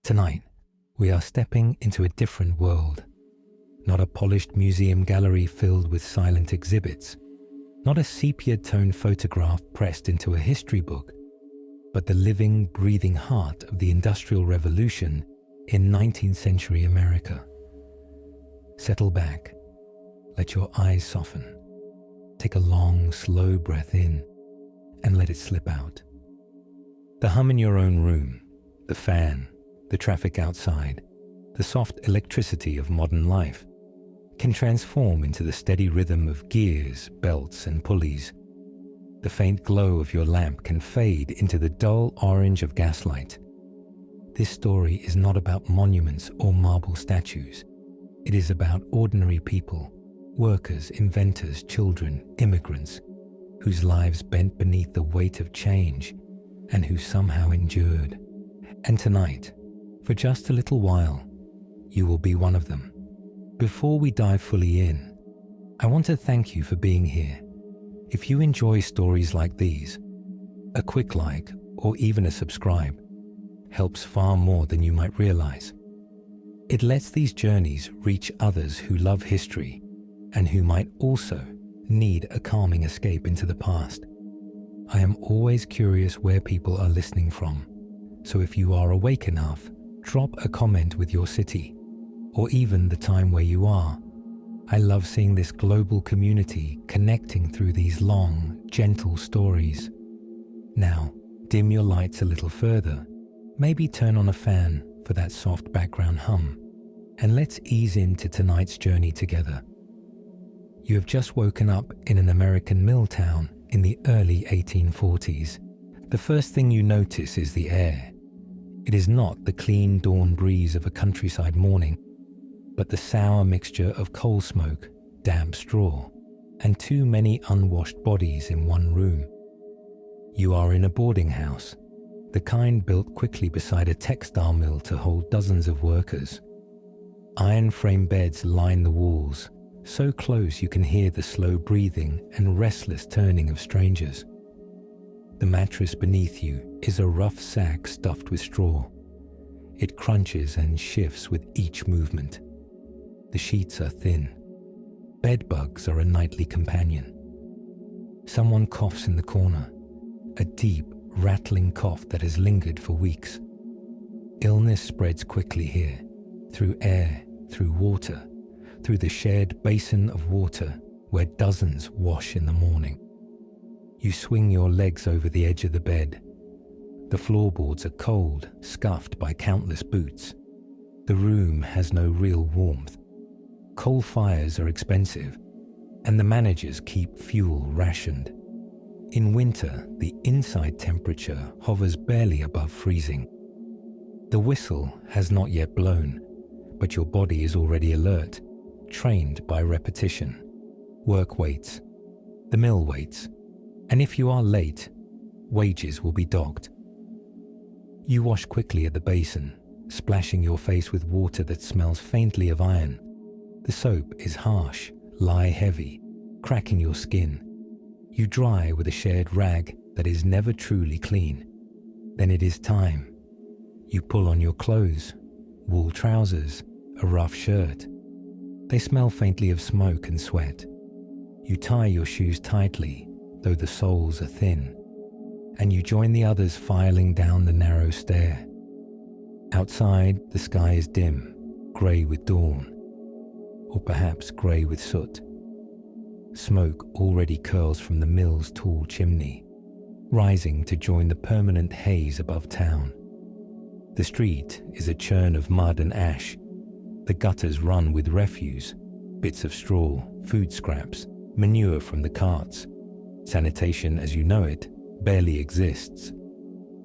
Tonight, we are stepping into a different world. Not a polished museum gallery filled with silent exhibits, not a sepia-toned photograph pressed into a history book, but the living, breathing heart of the Industrial Revolution in 19th century America. Settle back, let your eyes soften, take a long, slow breath in, and let it slip out. The hum in your own room, the fan, the traffic outside, the soft electricity of modern life can transform into the steady rhythm of gears, belts, and pulleys. The faint glow of your lamp can fade into the dull orange of gaslight. This story is not about monuments or marble statues. It is about ordinary people, workers, inventors, children, immigrants, whose lives bent beneath the weight of change and who somehow endured. And tonight, for just a little while, you will be one of them. Before we dive fully in, I want to thank you for being here. If you enjoy stories like these, a quick like or even a subscribe helps far more than you might realize. It lets these journeys reach others who love history and who might also need a calming escape into the past. I am always curious where people are listening from, so if you are awake enough, drop a comment with your city or even the time where you are. I love seeing this global community connecting through these long, gentle stories. Now, dim your lights a little further, maybe turn on a fan for that soft background hum, and let's ease into tonight's journey together. You have just woken up in an American mill town in the early 1840s. The first thing you notice is the air. It is not the clean dawn breeze of a countryside morning, but the sour mixture of coal smoke, damp straw, and too many unwashed bodies in one room. You are in a boarding house, the kind built quickly beside a textile mill to hold dozens of workers. Iron frame beds line the walls, so close you can hear the slow breathing and restless turning of strangers. The mattress beneath you is a rough sack stuffed with straw. It crunches and shifts with each movement. The sheets are thin. Bed bugs are a nightly companion. Someone coughs in the corner, a deep, rattling cough that has lingered for weeks. Illness spreads quickly here, through air, through water, through the shared basin of water where dozens wash in the morning. You swing your legs over the edge of the bed. The floorboards are cold, scuffed by countless boots. The room has no real warmth. Coal fires are expensive, and the managers keep fuel rationed. In winter, the inside temperature hovers barely above freezing. The whistle has not yet blown, but your body is already alert, trained by repetition. Work waits, the mill waits, and if you are late, wages will be docked. You wash quickly at the basin, splashing your face with water that smells faintly of iron. The soap is harsh, lye heavy, cracking your skin. You dry with a shared rag that is never truly clean. Then it is time. You pull on your clothes, wool trousers, a rough shirt. They smell faintly of smoke and sweat. You tie your shoes tightly, though the soles are thin, and you join the others filing down the narrow stair. Outside, the sky is dim, grey with dawn, or perhaps grey with soot. Smoke already curls from the mill's tall chimney, rising to join the permanent haze above town. The street is a churn of mud and ash. The gutters run with refuse, bits of straw, food scraps, manure from the carts. Sanitation as you know it barely exists.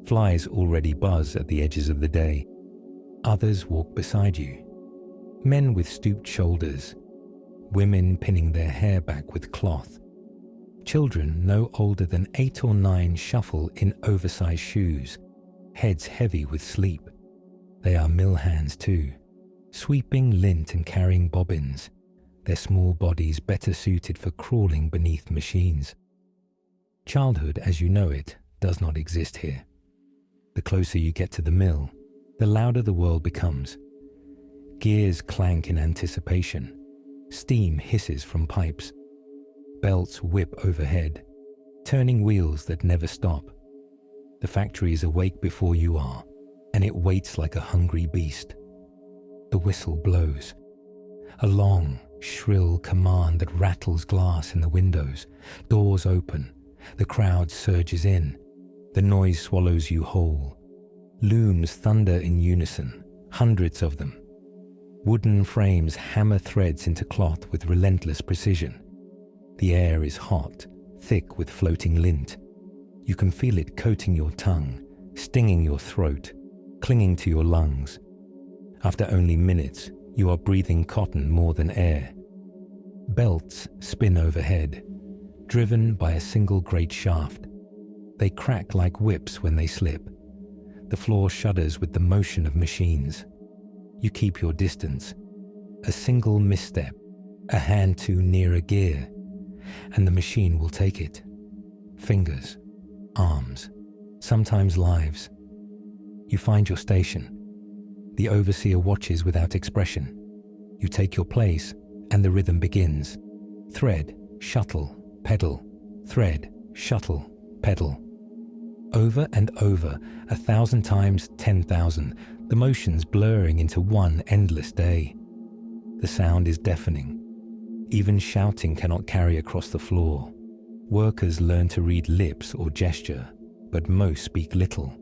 Flies already buzz at the edges of the day. Others walk beside you. Men with stooped shoulders, women pinning their hair back with cloth. Children no older than 8 or 9 shuffle in oversized shoes, heads heavy with sleep. They are mill hands too, sweeping lint and carrying bobbins, their small bodies better suited for crawling beneath machines. Childhood as you know it does not exist here. The closer you get to the mill, the louder the world becomes. Gears clank in anticipation. Steam hisses from pipes. Belts whip overhead, turning wheels that never stop. The factory is awake before you are, and it waits like a hungry beast. The whistle blows. A long, shrill command that rattles glass in the windows. Doors open. The crowd surges in. The noise swallows you whole. Looms thunder in unison, hundreds of them. Wooden frames hammer threads into cloth with relentless precision. The air is hot, thick with floating lint. You can feel it coating your tongue, stinging your throat, clinging to your lungs. After only minutes, you are breathing cotton more than air. Belts spin overhead, driven by a single great shaft. They crack like whips when they slip. The floor shudders with the motion of machines. You keep your distance. A single misstep, a hand too near a gear, and the machine will take it. Fingers, arms, sometimes lives. You find your station. The overseer watches without expression. You take your place, and the rhythm begins. Thread, shuttle, pedal, thread, shuttle, pedal. Over and over, 1,000 times 10,000, the motions blurring into one endless day. The sound is deafening. Even shouting cannot carry across the floor. Workers learn to read lips or gesture, but most speak little.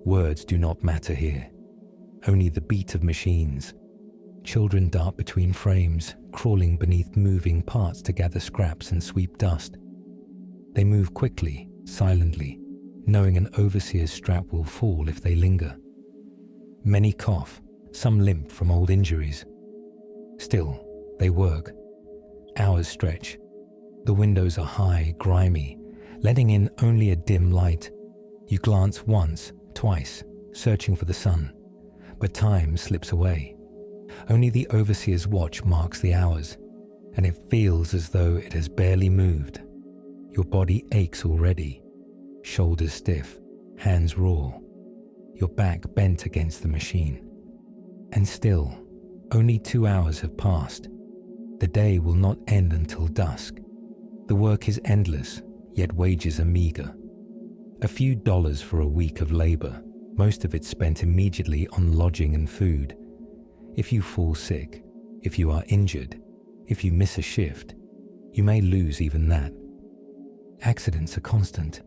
Words do not matter here. Only the beat of machines. Children dart between frames, crawling beneath moving parts to gather scraps and sweep dust. They move quickly, silently, knowing an overseer's strap will fall if they linger. Many cough, some limp from old injuries. Still, they work. Hours stretch. The windows are high, grimy, letting in only a dim light. You glance once, twice, searching for the sun, but time slips away. Only the overseer's watch marks the hours, and it feels as though it has barely moved. Your body aches already. Shoulders stiff, hands raw, your back bent against the machine. And still, only 2 hours have passed. The day will not end until dusk. The work is endless, yet wages are meager. A few dollars for a week of labor, most of it spent immediately on lodging and food. If you fall sick, if you are injured, if you miss a shift, you may lose even that. Accidents are constant.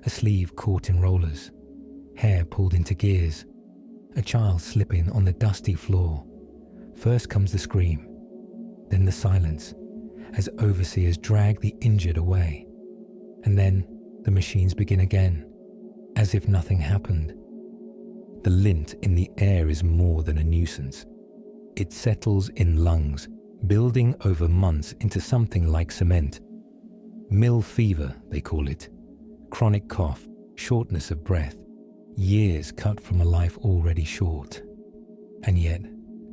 A sleeve caught in rollers, hair pulled into gears, a child slipping on the dusty floor. First comes the scream, then the silence, as overseers drag the injured away. And then the machines begin again, as if nothing happened. The lint in the air is more than a nuisance. It settles in lungs, building over months into something like cement. Mill fever, they call it. Chronic cough, shortness of breath, years cut from a life already short. And yet,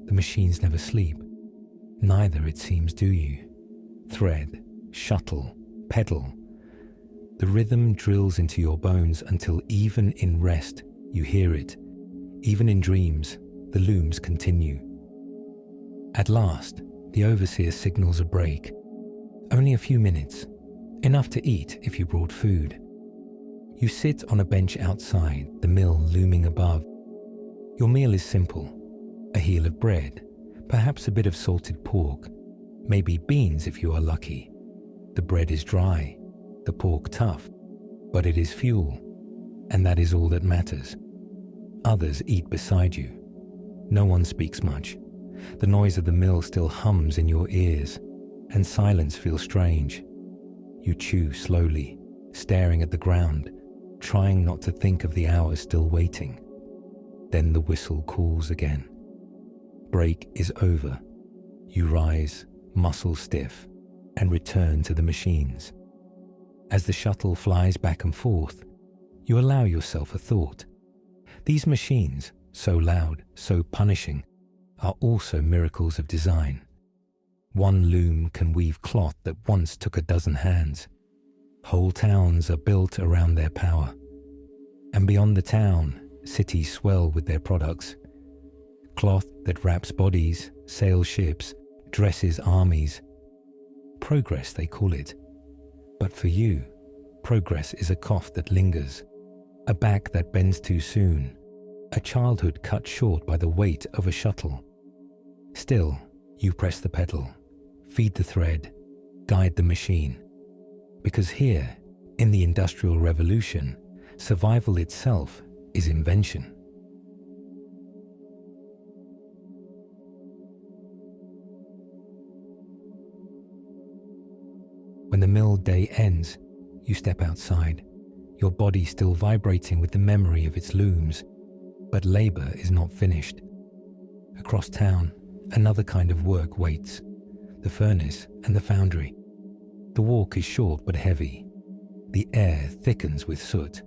the machines never sleep. Neither, it seems, do you. Thread, shuttle, pedal. The rhythm drills into your bones until even in rest, you hear it. Even in dreams, the looms continue. At last, the overseer signals a break. Only a few minutes, enough to eat if you brought food. You sit on a bench outside, the mill looming above. Your meal is simple. A heel of bread, perhaps a bit of salted pork, maybe beans if you are lucky. The bread is dry, the pork tough, but it is fuel, and that is all that matters. Others eat beside you. No one speaks much. The noise of the mill still hums in your ears, and silence feels strange. You chew slowly, staring at the ground, trying not to think of the hours still waiting. Then the whistle calls again. Break is over. You rise, muscles stiff, and return to the machines. As the shuttle flies back and forth, you allow yourself a thought. These machines, so loud, so punishing, are also miracles of design. One loom can weave cloth that once took a dozen hands. Whole towns are built around their power. And beyond the town, cities swell with their products. Cloth that wraps bodies, sails ships, dresses armies. Progress, they call it. But for you, progress is a cough that lingers, a back that bends too soon, a childhood cut short by the weight of a shuttle. Still, you press the pedal, feed the thread, guide the machine. Because here, in the Industrial Revolution, survival itself is invention. When the mill day ends, you step outside, your body still vibrating with the memory of its looms. But labor is not finished. Across town, another kind of work waits, the furnace and the foundry. The walk is short but heavy. The air thickens with soot.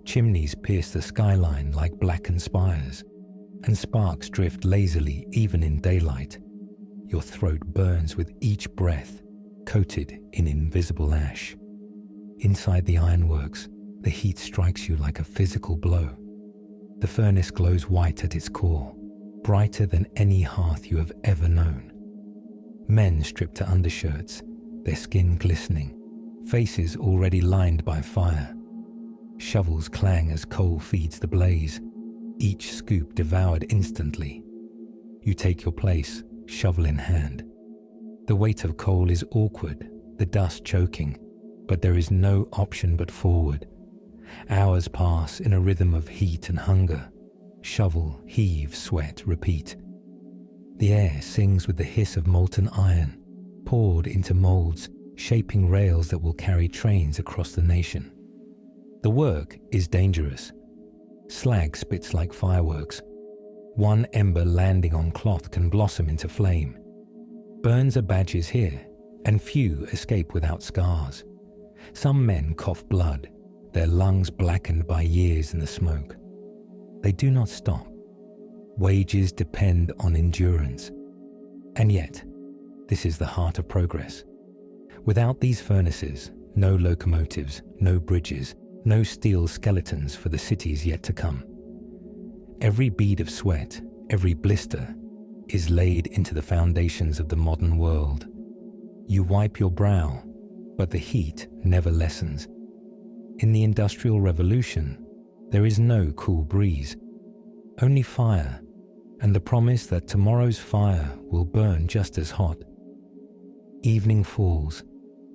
Chimneys pierce the skyline like blackened spires, and sparks drift lazily even in daylight. Your throat burns with each breath, coated in invisible ash. Inside the ironworks, the heat strikes you like a physical blow. The furnace glows white at its core, brighter than any hearth you have ever known. Men strip to undershirts, their skin glistening, faces already lined by fire. Shovels clang as coal feeds the blaze, each scoop devoured instantly. You take your place, shovel in hand. The weight of coal is awkward, the dust choking, but there is no option but forward. Hours pass in a rhythm of heat and hunger. Shovel, heave, sweat, repeat. The air sings with the hiss of molten iron, poured into molds, shaping rails that will carry trains across the nation. The work is dangerous. Slag spits like fireworks. One ember landing on cloth can blossom into flame. Burns are badges here, and few escape without scars. Some men cough blood, their lungs blackened by years in the smoke. They do not stop. Wages depend on endurance. And yet, this is the heart of progress. Without these furnaces, no locomotives, no bridges, no steel skeletons for the cities yet to come. Every bead of sweat, every blister, is laid into the foundations of the modern world. You wipe your brow, but the heat never lessens. In the Industrial Revolution, there is no cool breeze, only fire, and the promise that tomorrow's fire will burn just as hot. Evening falls,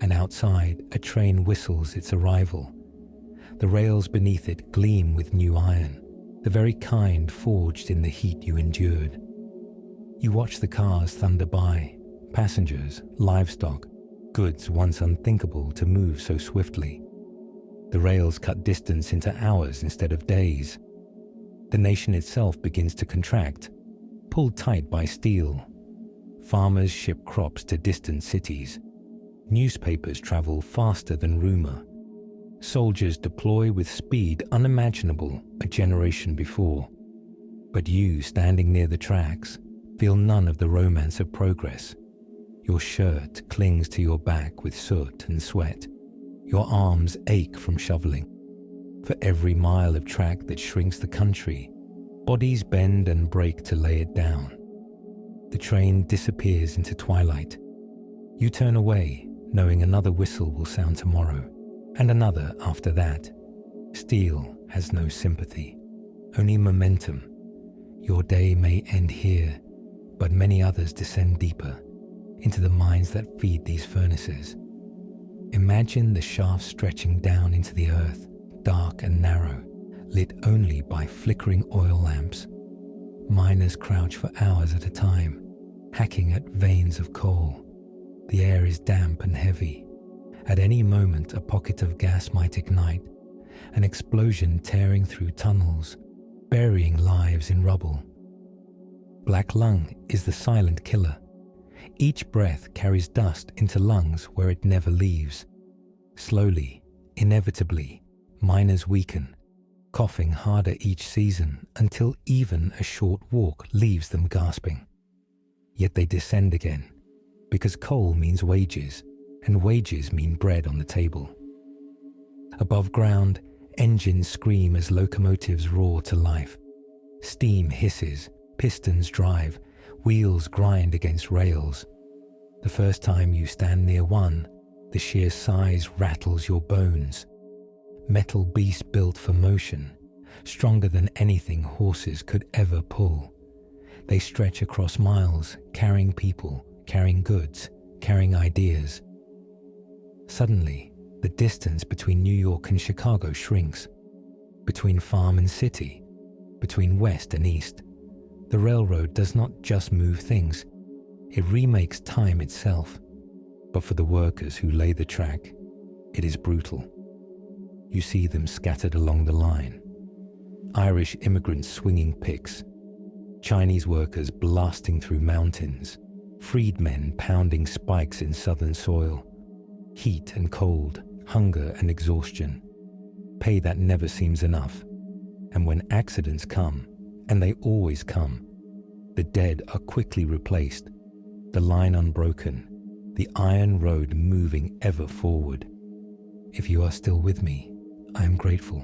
and outside a train whistles its arrival. The rails beneath it gleam with new iron, the very kind forged in the heat you endured. You watch the cars thunder by, passengers, livestock, goods once unthinkable to move so swiftly. The rails cut distance into hours instead of days. The nation itself begins to contract, pulled tight by steel. Farmers ship crops to distant cities. Newspapers travel faster than rumor. Soldiers deploy with speed unimaginable a generation before. But you, standing near the tracks, feel none of the romance of progress. Your shirt clings to your back with soot and sweat. Your arms ache from shoveling. For every mile of track that shrinks the country, bodies bend and break to lay it down. The train disappears into twilight. You turn away, knowing another whistle will sound tomorrow, and another after that. Steel has no sympathy, only momentum. Your day may end here, but many others descend deeper, into the mines that feed these furnaces. Imagine the shafts stretching down into the earth, dark and narrow, lit only by flickering oil lamps. Miners crouch for hours at a time, hacking at veins of coal. The air is damp and heavy. At any moment, a pocket of gas might ignite, an explosion tearing through tunnels, burying lives in rubble. Black lung is the silent killer. Each breath carries dust into lungs where it never leaves. Slowly, inevitably, miners weaken, coughing harder each season until even a short walk leaves them gasping. Yet they descend again, because coal means wages, and wages mean bread on the table. Above ground, Engines scream as locomotives roar to life. Steam hisses, pistons drive, wheels grind against rails. The first time you stand near one, the sheer size rattles your bones. Metal beast built for motion, stronger than anything horses could ever pull. They stretch across miles, carrying people, carrying goods, carrying ideas. Suddenly, the distance between New York and Chicago shrinks. Between farm and city, between west and east. The railroad does not just move things, it remakes time itself. But for the workers who lay the track, it is brutal. You see them scattered along the line. Irish immigrants swinging picks, Chinese workers blasting through mountains, freedmen pounding spikes in southern soil. Heat and cold, hunger and exhaustion, pay that never seems enough. And when accidents come, and they always come, the dead are quickly replaced, the line unbroken, the iron road moving ever forward. If you are still with me, I am grateful.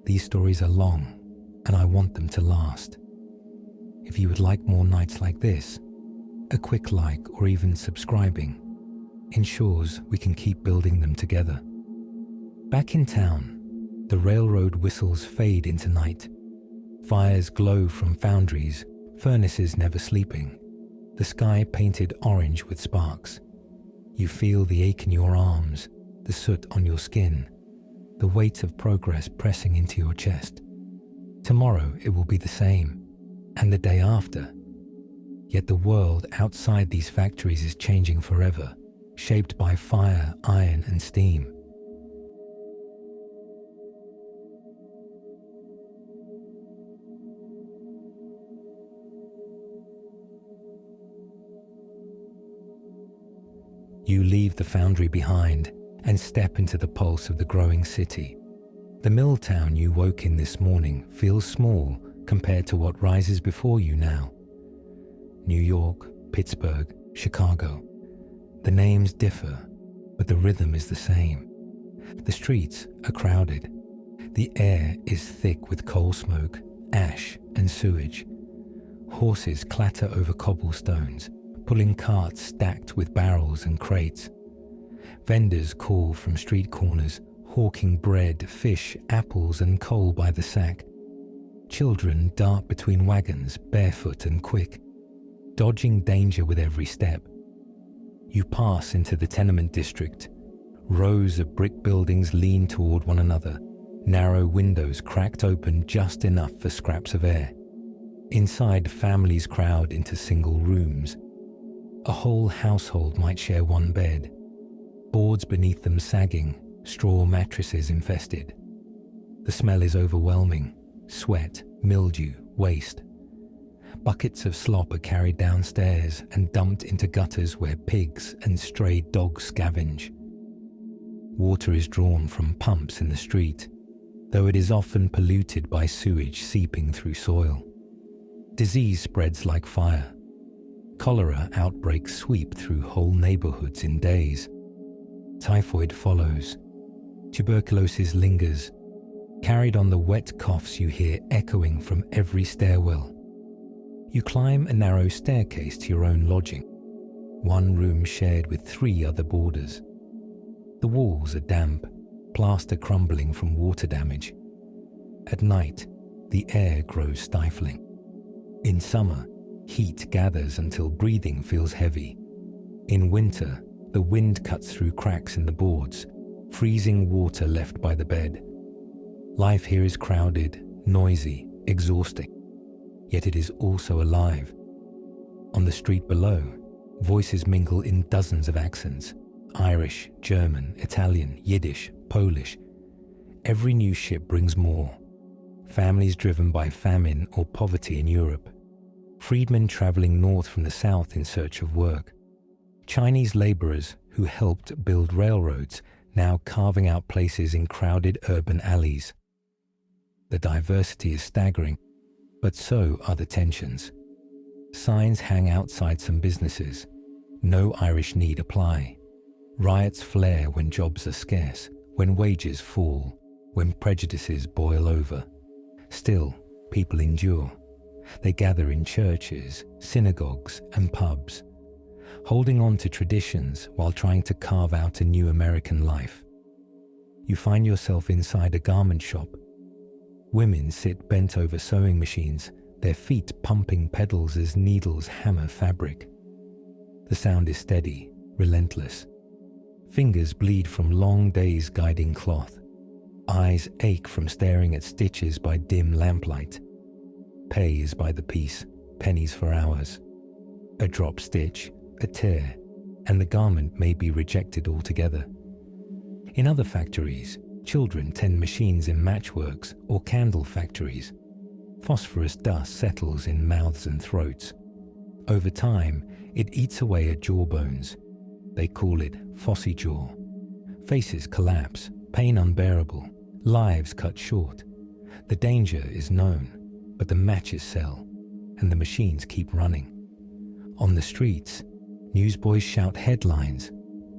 These stories are long, and I want them to last. If you would like more nights like this, a quick like or even subscribing ensures we can keep building them together. Back in town, the railroad whistles fade into night. Fires glow from foundries, furnaces never sleeping. The sky painted orange with sparks. You feel the ache in your arms, the soot on your skin, the weight of progress pressing into your chest. Tomorrow it will be the same, and the day after. Yet the world outside these factories is changing forever, shaped by fire, iron, and steam. You leave the foundry behind and step into the pulse of the growing city. The mill town you woke in this morning feels small compared to what rises before you now. New York, Pittsburgh, Chicago. The names differ, but the rhythm is the same. The streets are crowded. The air is thick with coal smoke, ash, and sewage. Horses clatter over cobblestones, pulling carts stacked with barrels and crates. Vendors call from street corners, hawking bread, fish, apples, and coal by the sack. Children dart between wagons, barefoot and quick, dodging danger with every step. You pass into the tenement district. Rows of brick buildings lean toward one another, narrow windows cracked open just enough for scraps of air. Inside, families crowd into single rooms. A whole household might share one bed, boards beneath them sagging, straw mattresses infested. The smell is overwhelming: sweat, mildew, waste. Buckets of slop are carried downstairs and dumped into gutters where pigs and stray dogs scavenge. Water is drawn from pumps in the street, though it is often polluted by sewage seeping through soil. Disease spreads like fire. Cholera outbreaks sweep through whole neighborhoods in days. Typhoid follows. Tuberculosis lingers, carried on the wet coughs you hear echoing from every stairwell. You climb a narrow staircase to your own lodging, one room shared with 3 other boarders. The walls are damp, plaster crumbling from water damage. At night, the air grows stifling. In summer, heat gathers until breathing feels heavy. In winter, the wind cuts through cracks in the boards, freezing water left by the bed. Life here is crowded, noisy, exhausting, yet it is also alive. On the street below, voices mingle in dozens of accents: Irish, German, Italian, Yiddish, Polish. Every new ship brings more. Families driven by famine or poverty in Europe. Freedmen traveling north from the south in search of work. Chinese laborers who helped build railroads now carving out places in crowded urban alleys. The diversity is staggering, but so are the tensions. Signs hang outside some businesses. No Irish need apply. Riots flare when jobs are scarce, when wages fall. when prejudices boil over. Still, people endure. They gather in churches, synagogues, and pubs, holding on to traditions while trying to carve out a new American life. You find yourself inside a garment shop. Women sit bent over sewing machines, their feet pumping pedals as needles hammer fabric. The sound is steady, relentless. Fingers bleed from long days guiding cloth. Eyes ache from staring at stitches by dim lamplight. Pay is by the piece, pennies for hours. A drop stitch, a tear, and the garment may be rejected altogether. In other factories, children tend machines in matchworks or candle factories. Phosphorus dust settles in mouths and throats. Over time, it eats away at jawbones. They call it phossy jaw. Faces collapse, pain unbearable, lives cut short. The danger is known, but the matches sell, and the machines keep running. On the streets, newsboys shout headlines.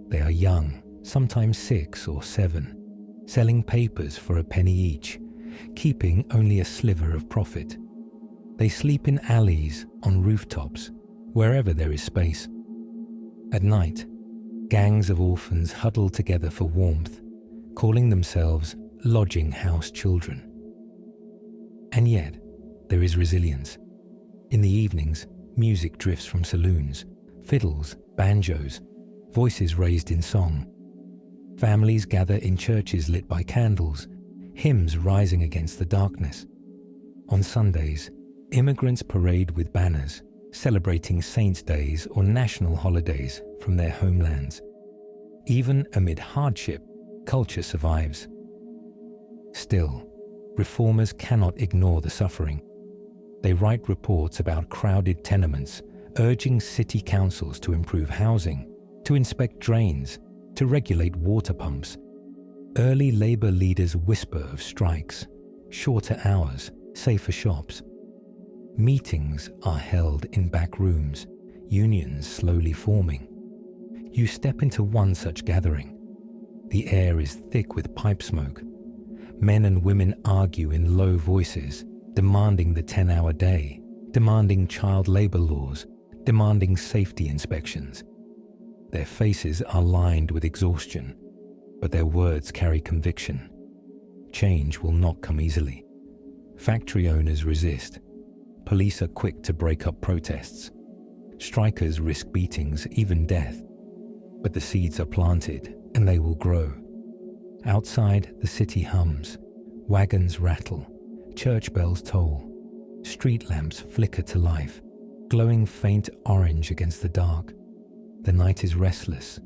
They are young, sometimes 6 or 7, selling papers for a penny each, keeping only a sliver of profit. They sleep in alleys, on rooftops, wherever there is space. At night, gangs of orphans huddle together for warmth, calling themselves lodging house children. And yet, there is resilience. In the evenings, music drifts from saloons, fiddles, banjos, voices raised in song. Families gather in churches lit by candles, hymns rising against the darkness. On Sundays, immigrants parade with banners, celebrating saints' days or national holidays from their homelands. Even amid hardship, culture survives. Still, reformers cannot ignore the suffering. They write reports about crowded tenements, urging city councils to improve housing, to inspect drains, to regulate water pumps. Early labor leaders whisper of strikes, shorter hours, safer shops. Meetings are held in back rooms, unions slowly forming. You step into one such gathering. The air is thick with pipe smoke. Men and women argue in low voices, demanding the 10-hour day, demanding child labor laws, demanding safety inspections. Their faces are lined with exhaustion, but their words carry conviction. Change will not come easily. Factory owners resist. Police are quick to break up protests. Strikers risk beatings, even death. But the seeds are planted, and they will grow. Outside, the city hums. Wagons rattle. Church bells toll. Street lamps flicker to life, glowing faint orange against the dark. The night is restless.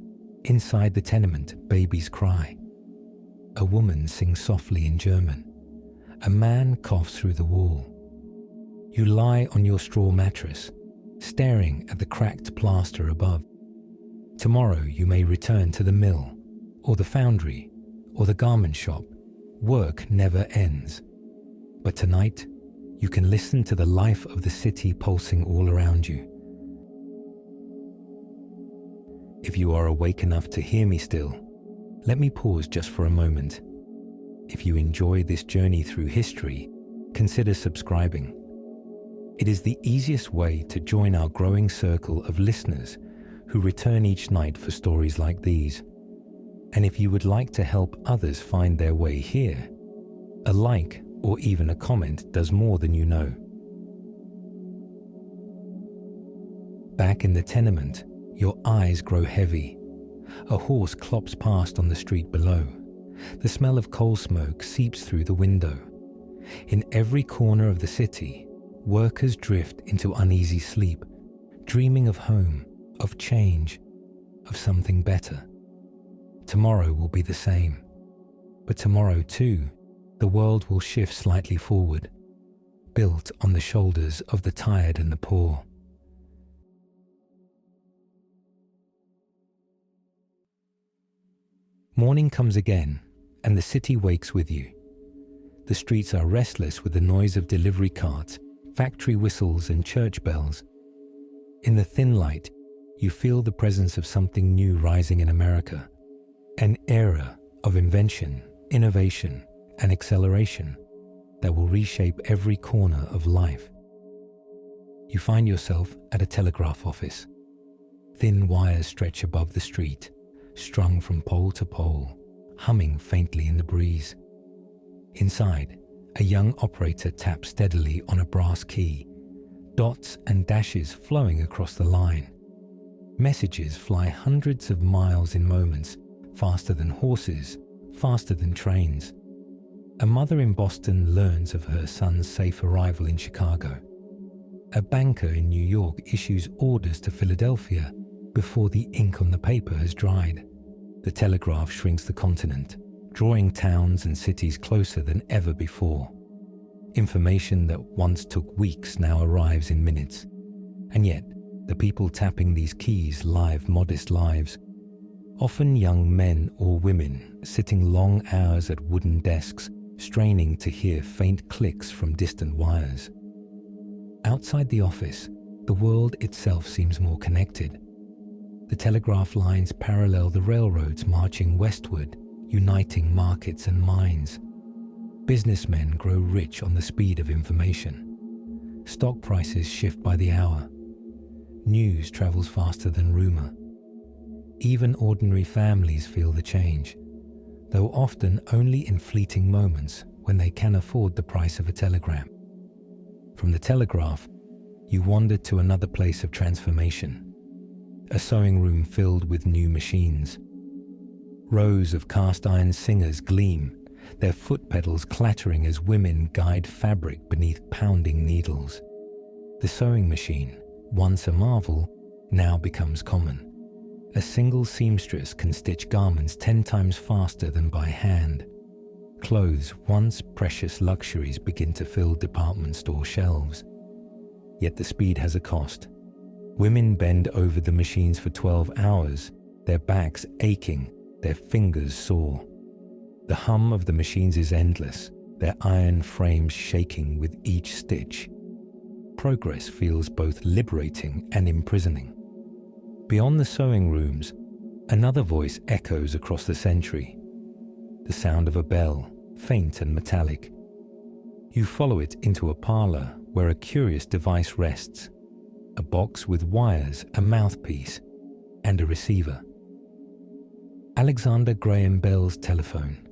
Inside the tenement, babies cry. A woman sings softly in German. A man coughs through the wall. You lie on your straw mattress, staring at the cracked plaster above. Tomorrow you may return to the mill, or the foundry, or the garment shop. Work never ends. But tonight, you can listen to the life of the city pulsing all around you. If you are awake enough to hear me still, let me pause just for a moment. If you enjoy this journey through history, consider subscribing. It is the easiest way to join our growing circle of listeners who return each night for stories like these. And if you would like to help others find their way here, a like or even a comment does more than you know. Back in the tenement, your eyes grow heavy. A horse clops past on the street below. The smell of coal smoke seeps through the window. In every corner of the city, workers drift into uneasy sleep, dreaming of home, of change, of something better. Tomorrow will be the same. But tomorrow, too, the world will shift slightly forward, built on the shoulders of the tired and the poor. Morning comes again, and the city wakes with you. The streets are restless with the noise of delivery carts, factory whistles, and church bells. In the thin light, you feel the presence of something new rising in America, an era of invention, innovation, and acceleration that will reshape every corner of life. You find yourself at a telegraph office. Thin wires stretch above the street, strung from pole to pole, humming faintly in the breeze. Inside, a young operator taps steadily on a brass key, dots and dashes flowing across the line. Messages fly hundreds of miles in moments, faster than horses, faster than trains. A mother in Boston learns of her son's safe arrival in Chicago. A banker in New York issues orders to Philadelphia before the ink on the paper has dried. The telegraph shrinks the continent, drawing towns and cities closer than ever before. Information that once took weeks now arrives in minutes. And yet, the people tapping these keys live modest lives, often young men or women sitting long hours at wooden desks, straining to hear faint clicks from distant wires. Outside the office, the world itself seems more connected. The telegraph lines parallel the railroads marching westward, uniting markets and mines. Businessmen grow rich on the speed of information. Stock prices shift by the hour. News travels faster than rumor. Even ordinary families feel the change, though often only in fleeting moments when they can afford the price of a telegram. From the telegraph, you wander to another place of transformation, a sewing room filled with new machines. Rows of cast-iron singers gleam, their foot pedals clattering as women guide fabric beneath pounding needles. The sewing machine, once a marvel, now becomes common. A single seamstress can stitch garments 10 times faster than by hand. Clothes, once precious luxuries, begin to fill department store shelves. Yet the speed has a cost. Women bend over the machines for 12 hours, their backs aching, their fingers sore. The hum of the machines is endless, their iron frames shaking with each stitch. Progress feels both liberating and imprisoning. Beyond the sewing rooms, another voice echoes across the century. The sound of a bell, faint and metallic. You follow it into a parlor where a curious device rests. A box with wires, a mouthpiece, and a receiver. Alexander Graham Bell's telephone.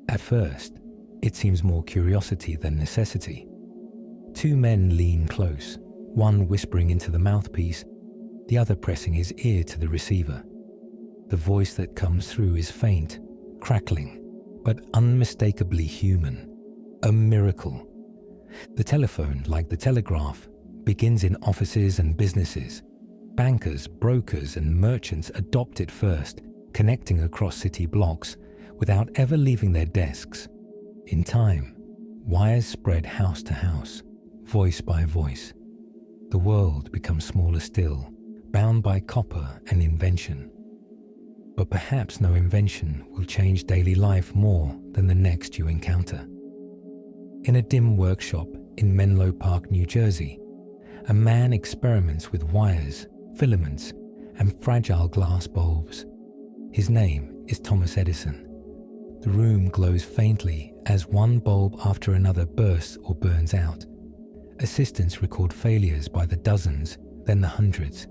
At first, it seems more curiosity than necessity. Two men lean close, one whispering into the mouthpiece, the other pressing his ear to the receiver. The voice that comes through is faint, crackling, but unmistakably human. A miracle. The telephone, like the telegraph, begins in offices and businesses. Bankers, brokers, and merchants adopt it first, connecting across city blocks without ever leaving their desks. In time, wires spread house to house, voice by voice. The world becomes smaller still, bound by copper and invention. But perhaps no invention will change daily life more than the next you encounter. In a dim workshop in Menlo Park, New Jersey, a man experiments with wires, filaments, and fragile glass bulbs. His name is Thomas Edison. The room glows faintly as one bulb after another bursts or burns out. Assistants record failures by the dozens, then the hundreds.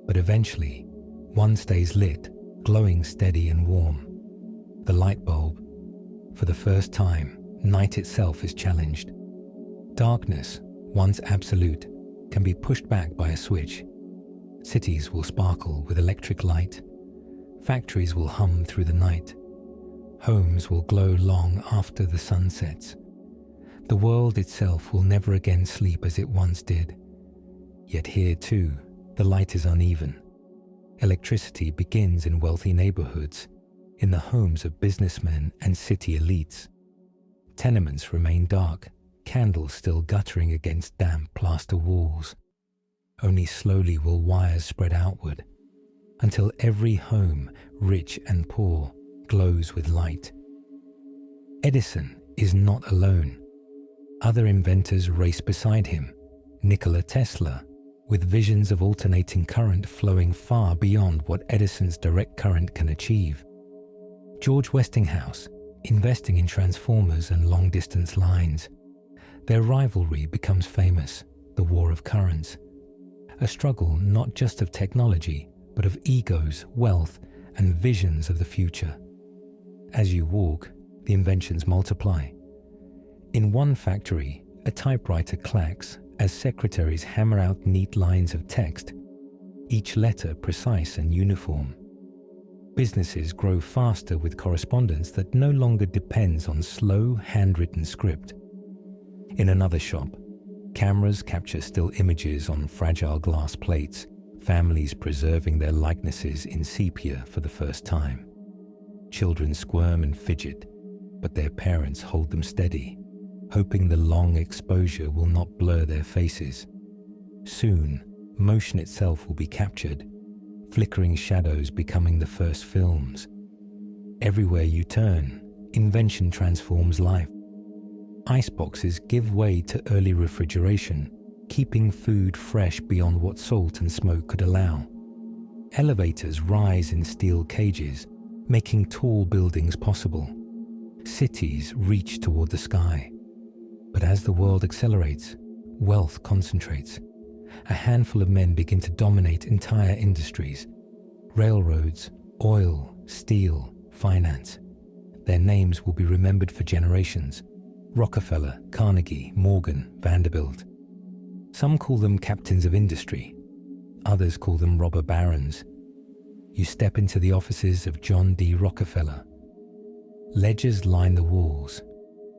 But eventually, one stays lit, glowing steady and warm. The light bulb. For the first time, night itself is challenged. Darkness, once absolute, can be pushed back by a switch. Cities will sparkle with electric light. Factories will hum through the night. Homes will glow long after the sun sets. The world itself will never again sleep as it once did. Yet here too, the light is uneven. Electricity begins in wealthy neighborhoods, in the homes of businessmen and city elites. Tenements remain dark, candles still guttering against damp plaster walls. Only slowly will wires spread outward, until every home, rich and poor, glows with light. Edison is not alone. Other inventors race beside him. Nikola Tesla, with visions of alternating current flowing far beyond what Edison's direct current can achieve. George Westinghouse, investing in transformers and long-distance lines. Their rivalry becomes famous, the War of Currents, a struggle not just of technology, but of egos, wealth, and visions of the future. As you walk, the inventions multiply. In one factory, a typewriter clacks as secretaries hammer out neat lines of text, each letter precise and uniform. Businesses grow faster with correspondence that no longer depends on slow, handwritten script. In another shop, cameras capture still images on fragile glass plates, families preserving their likenesses in sepia for the first time. Children squirm and fidget, but their parents hold them steady, hoping the long exposure will not blur their faces. Soon, motion itself will be captured, flickering shadows becoming the first films. Everywhere you turn, invention transforms life. Iceboxes give way to early refrigeration, keeping food fresh beyond what salt and smoke could allow. Elevators rise in steel cages, making tall buildings possible. Cities reach toward the sky. But as the world accelerates, wealth concentrates. A handful of men begin to dominate entire industries. Railroads, oil, steel, finance. Their names will be remembered for generations. Rockefeller, Carnegie, Morgan, Vanderbilt. Some call them captains of industry. Others call them robber barons. You step into the offices of John D. Rockefeller. Ledgers line the walls.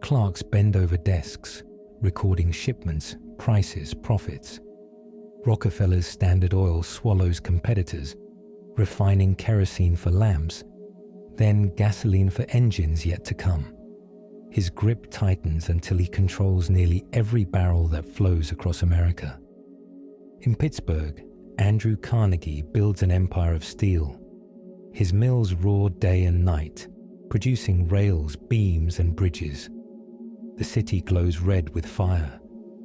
Clerks bend over desks, recording shipments, prices, profits. Rockefeller's Standard Oil swallows competitors, refining kerosene for lamps, then gasoline for engines yet to come. His grip tightens until he controls nearly every barrel that flows across America. In Pittsburgh, Andrew Carnegie builds an empire of steel. His mills roar day and night, producing rails, beams, and bridges. The city glows red with fire,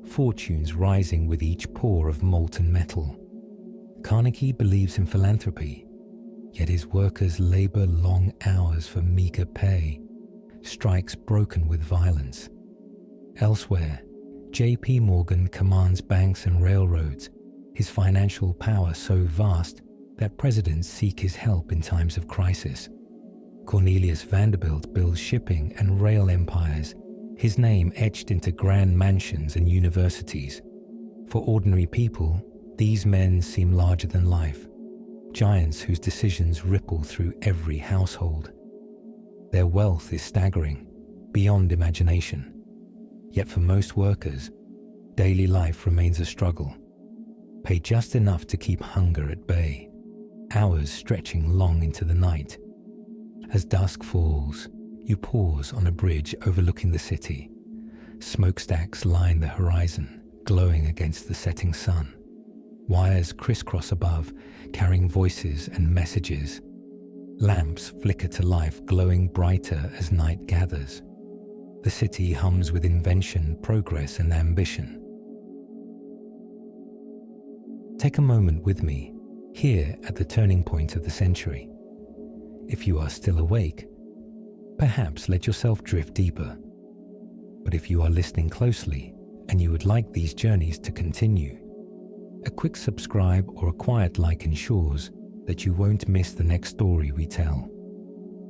fortunes rising with each pour of molten metal. Carnegie believes in philanthropy, yet his workers labor long hours for meager pay, strikes broken with violence. Elsewhere, J.P. Morgan commands banks and railroads, his financial power so vast that presidents seek his help in times of crisis. Cornelius Vanderbilt builds shipping and rail empires, his name etched into grand mansions and universities. For ordinary people, these men seem larger than life, giants whose decisions ripple through every household. Their wealth is staggering, beyond imagination. Yet for most workers, daily life remains a struggle. Pay just enough to keep hunger at bay, hours stretching long into the night. As dusk falls, you pause on a bridge overlooking the city. Smokestacks line the horizon, glowing against the setting sun. Wires crisscross above, carrying voices and messages. Lamps flicker to life, glowing brighter as night gathers. The city hums with invention, progress, and ambition. Take a moment with me, here at the turning point of the century. If you are still awake, perhaps let yourself drift deeper. But if you are listening closely and you would like these journeys to continue, a quick subscribe or a quiet like ensures that you won't miss the next story we tell.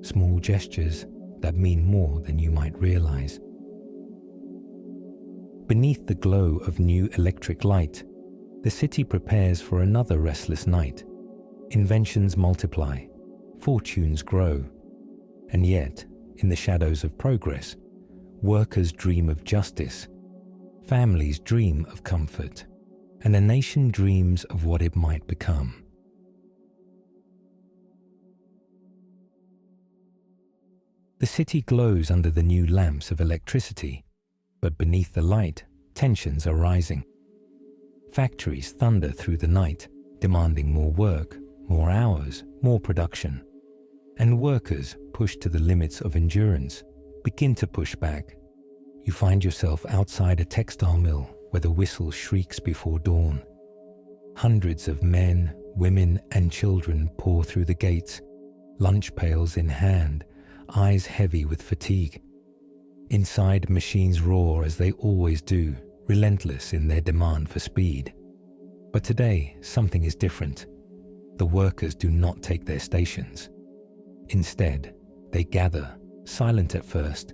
Small gestures that mean more than you might realize. Beneath the glow of new electric light, the city prepares for another restless night. Inventions multiply, fortunes grow, and yet, in the shadows of progress, workers dream of justice, families dream of comfort, and a nation dreams of what it might become. The city glows under the new lamps of electricity, but beneath the light, tensions are rising. Factories thunder through the night, demanding more work, more hours, more production. And workers, pushed to the limits of endurance, begin to push back. You find yourself outside a textile mill where the whistle shrieks before dawn. Hundreds of men, women, and children pour through the gates, lunch pails in hand, eyes heavy with fatigue. Inside, machines roar as they always do, relentless in their demand for speed. But today, something is different. The workers do not take their stations. Instead, they gather, silent at first,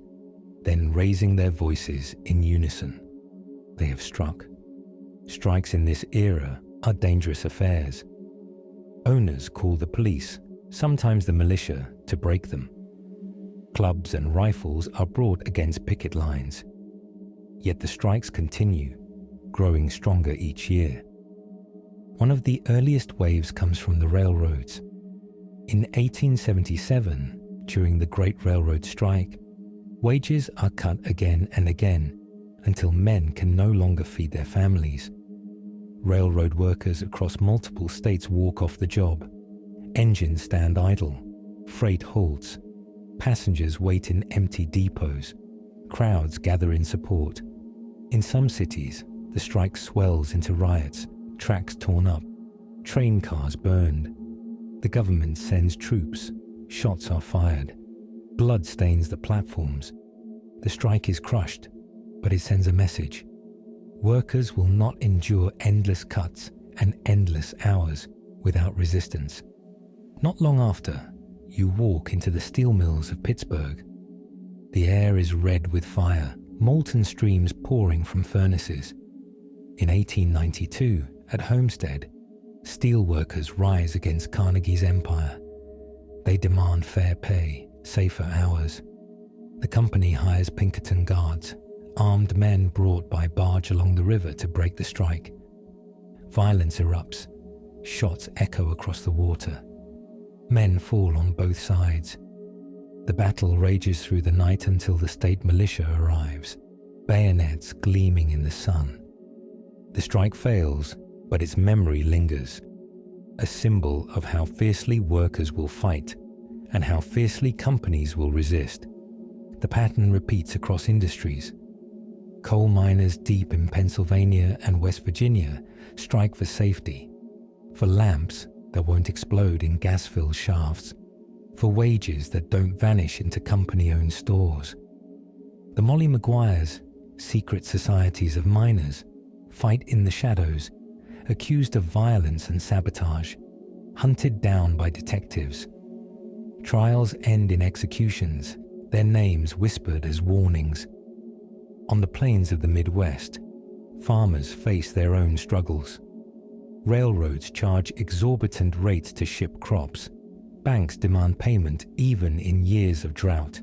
then raising their voices in unison. They have struck. Strikes in this era are dangerous affairs. Owners call the police, sometimes the militia, to break them. Clubs and rifles are brought against picket lines. Yet the strikes continue, growing stronger each year. One of the earliest waves comes from the railroads. In 1877, during the Great Railroad Strike, wages are cut again and again until men can no longer feed their families. Railroad workers across multiple states walk off the job. Engines stand idle. Freight halts. Passengers wait in empty depots. Crowds gather in support. In some cities, the strike swells into riots, tracks torn up, train cars burned. The government sends troops. Shots are fired. Blood stains the platforms. The strike is crushed, but it sends a message. Workers will not endure endless cuts and endless hours without resistance. Not long after, you walk into the steel mills of Pittsburgh. The air is red with fire, molten streams pouring from furnaces. In 1892, at Homestead, steel workers rise against Carnegie's empire. They demand fair pay, safer hours. The company hires Pinkerton guards, armed men brought by barge along the river to break the strike. Violence erupts. Shots echo across the water. Men fall on both sides. The battle rages through the night until the state militia arrives, bayonets gleaming in the sun. The strike fails, but its memory lingers, a symbol of how fiercely workers will fight and how fiercely companies will resist. The pattern repeats across industries. Coal miners deep in Pennsylvania and West Virginia strike for safety, for lamps that won't explode in gas-filled shafts, for wages that don't vanish into company-owned stores. The Molly Maguires, secret societies of miners, fight in the shadows, accused of violence and sabotage, hunted down by detectives. Trials end in executions, their names whispered as warnings. On the plains of the Midwest, farmers face their own struggles. Railroads charge exorbitant rates to ship crops. Banks demand payment even in years of drought.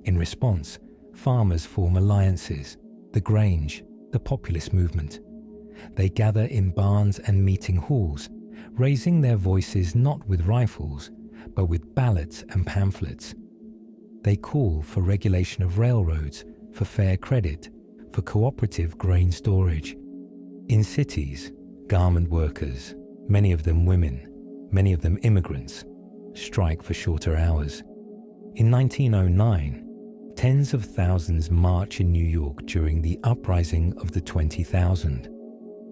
In response, farmers form alliances, the Grange, the populist movement. They gather in barns and meeting halls, raising their voices not with rifles, but with ballots and pamphlets. They call for regulation of railroads, for fair credit, for cooperative grain storage. In cities, garment workers, many of them women, many of them immigrants, strike for shorter hours. In 1909, tens of thousands march in New York during the uprising of the 20,000,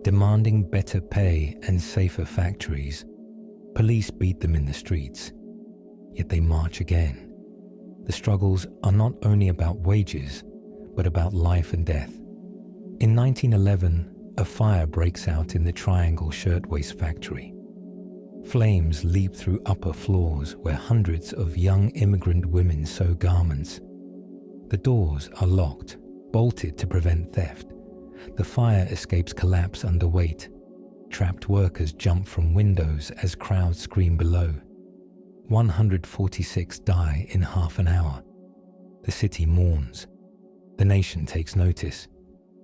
demanding better pay and safer factories. Police beat them in the streets, yet they march again. The struggles are not only about wages, but about life and death. In 1911, a fire breaks out in the Triangle Shirtwaist Factory. Flames leap through upper floors where hundreds of young immigrant women sew garments. The doors are locked, bolted to prevent theft. The fire escapes collapse under weight. Trapped workers jump from windows as crowds scream below. 146 die in half an hour. The city mourns. The nation takes notice.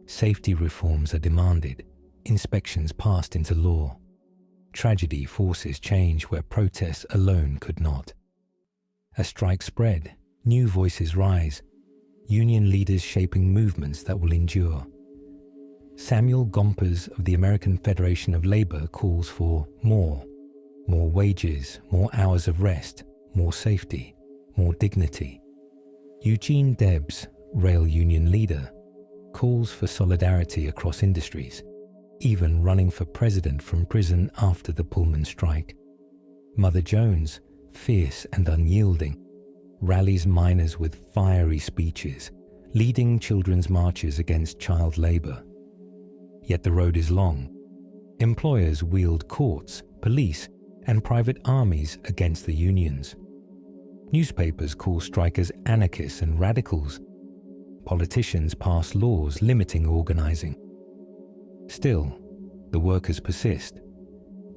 Safety reforms are demanded. Inspections passed into law. Tragedy forces change where protests alone could not. As strikes spread, new voices rise, union leaders shaping movements that will endure. Samuel Gompers of the American Federation of Labor calls for more wages, more hours of rest, more safety, more dignity. Eugene Debs, rail union leader, calls for solidarity across industries, even running for president from prison after the Pullman strike. Mother Jones, fierce and unyielding, rallies miners with fiery speeches, leading children's marches against child labor. Yet the road is long. Employers wield courts, police, and private armies against the unions. Newspapers call strikers anarchists and radicals. Politicians pass laws limiting organizing. Still, the workers persist.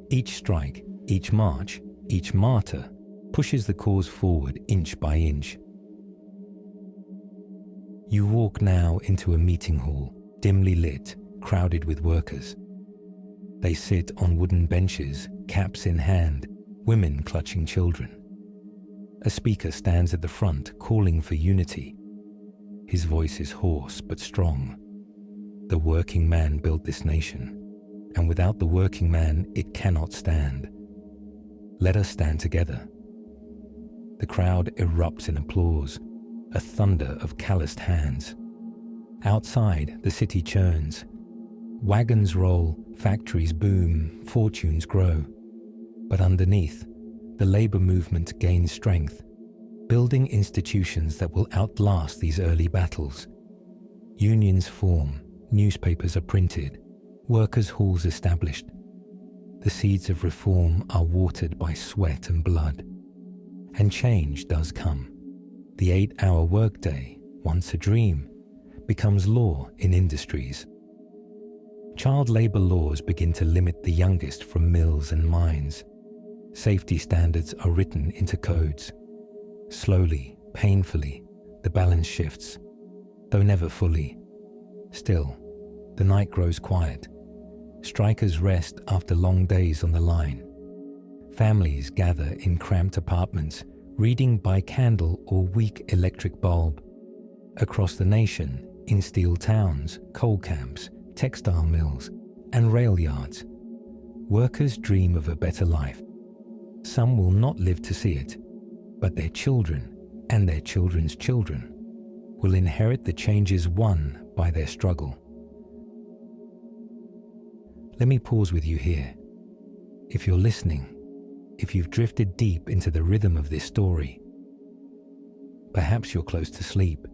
Each strike, each march, each martyr pushes the cause forward inch by inch. You walk now into a meeting hall, dimly lit, crowded with workers. They sit on wooden benches, caps in hand, women clutching children. A speaker stands at the front, calling for unity. His voice is hoarse but strong. The working man built this nation, and without the working man, it cannot stand. Let us stand together. The crowd erupts in applause, a thunder of calloused hands. Outside, the city churns. Wagons roll, factories boom, fortunes grow. But underneath, the labor movement gains strength, building institutions that will outlast these early battles. Unions form, newspapers are printed, workers' halls established. The seeds of reform are watered by sweat and blood. And change does come. The 8-hour workday, once a dream, becomes law in industries. Child labor laws begin to limit the youngest from mills and mines. Safety standards are written into codes. Slowly, painfully, the balance shifts, though never fully. Still, the night grows quiet. Strikers rest after long days on the line. Families gather in cramped apartments, reading by candle or weak electric bulb. Across the nation, in steel towns, coal camps, textile mills, and rail yards, workers dream of a better life. Some will not live to see it, but their children and their children's children will inherit the changes won by their struggle. Let me pause with you here. If you're listening, if you've drifted deep into the rhythm of this story, perhaps you're close to sleep.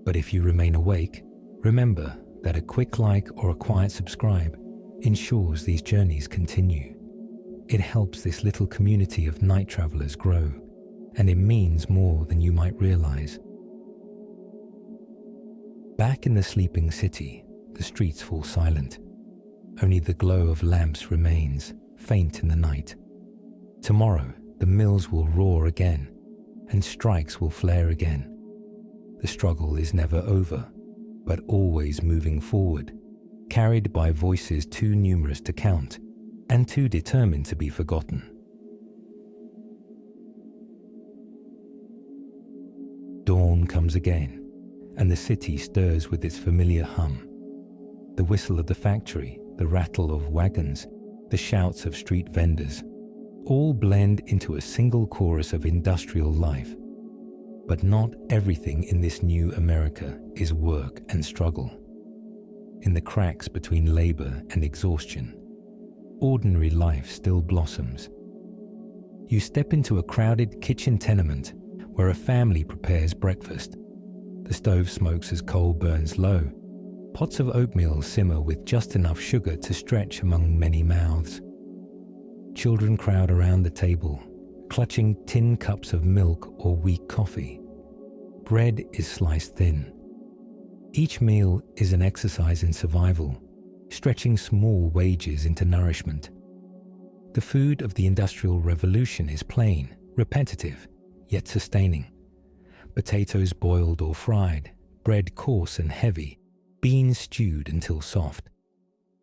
But if you remain awake, remember that a quick like or a quiet subscribe ensures these journeys continue. It helps this little community of night travelers grow, and it means more than you might realize. Back in the sleeping city, the streets fall silent. Only the glow of lamps remains, faint in the night. Tomorrow, the mills will roar again, and strikes will flare again. The struggle is never over, but always moving forward, carried by voices too numerous to count, and too determined to be forgotten. Dawn comes again, and the city stirs with its familiar hum. The whistle of the factory, the rattle of wagons, the shouts of street vendors, all blend into a single chorus of industrial life. But not everything in this new America is work and struggle. In the cracks between labor and exhaustion, ordinary life still blossoms. You step into a crowded kitchen tenement where a family prepares breakfast. The stove smokes as coal burns low. Pots of oatmeal simmer with just enough sugar to stretch among many mouths. Children crowd around the table, clutching tin cups of milk or weak coffee. Bread is sliced thin. Each meal is an exercise in survival, stretching small wages into nourishment. The food of the Industrial Revolution is plain, repetitive, yet sustaining. Potatoes boiled or fried, bread coarse and heavy, beans stewed until soft.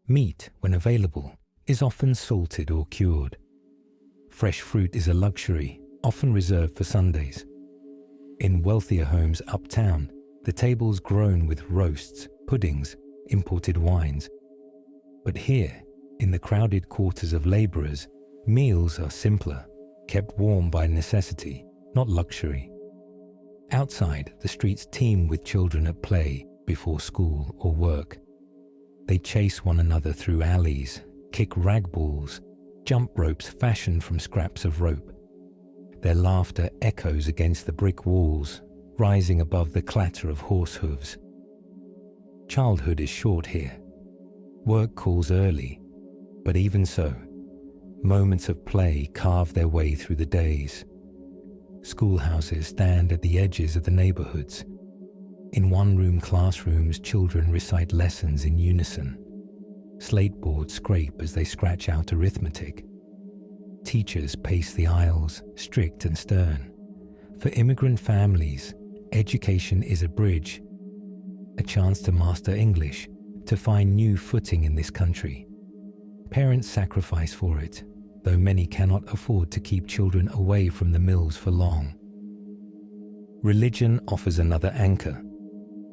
Meat, when available, is often salted or cured. Fresh fruit is a luxury, often reserved for Sundays. In wealthier homes uptown, the tables groan with roasts, puddings, imported wines. But here, in the crowded quarters of laborers, meals are simpler, kept warm by necessity, not luxury. Outside, the streets teem with children at play before school or work. They chase one another through alleys, kick rag balls, jump ropes fashioned from scraps of rope. Their laughter echoes against the brick walls, rising above the clatter of horse hooves. Childhood is short here. Work calls early, but even so, moments of play carve their way through the days. Schoolhouses stand at the edges of the neighborhoods. In one-room classrooms, children recite lessons in unison. Slate boards scrape as they scratch out arithmetic. Teachers pace the aisles, strict and stern. For immigrant families, education is a bridge, a chance to master English, to find new footing in this country. Parents sacrifice for it, though many cannot afford to keep children away from the mills for long. Religion offers another anchor.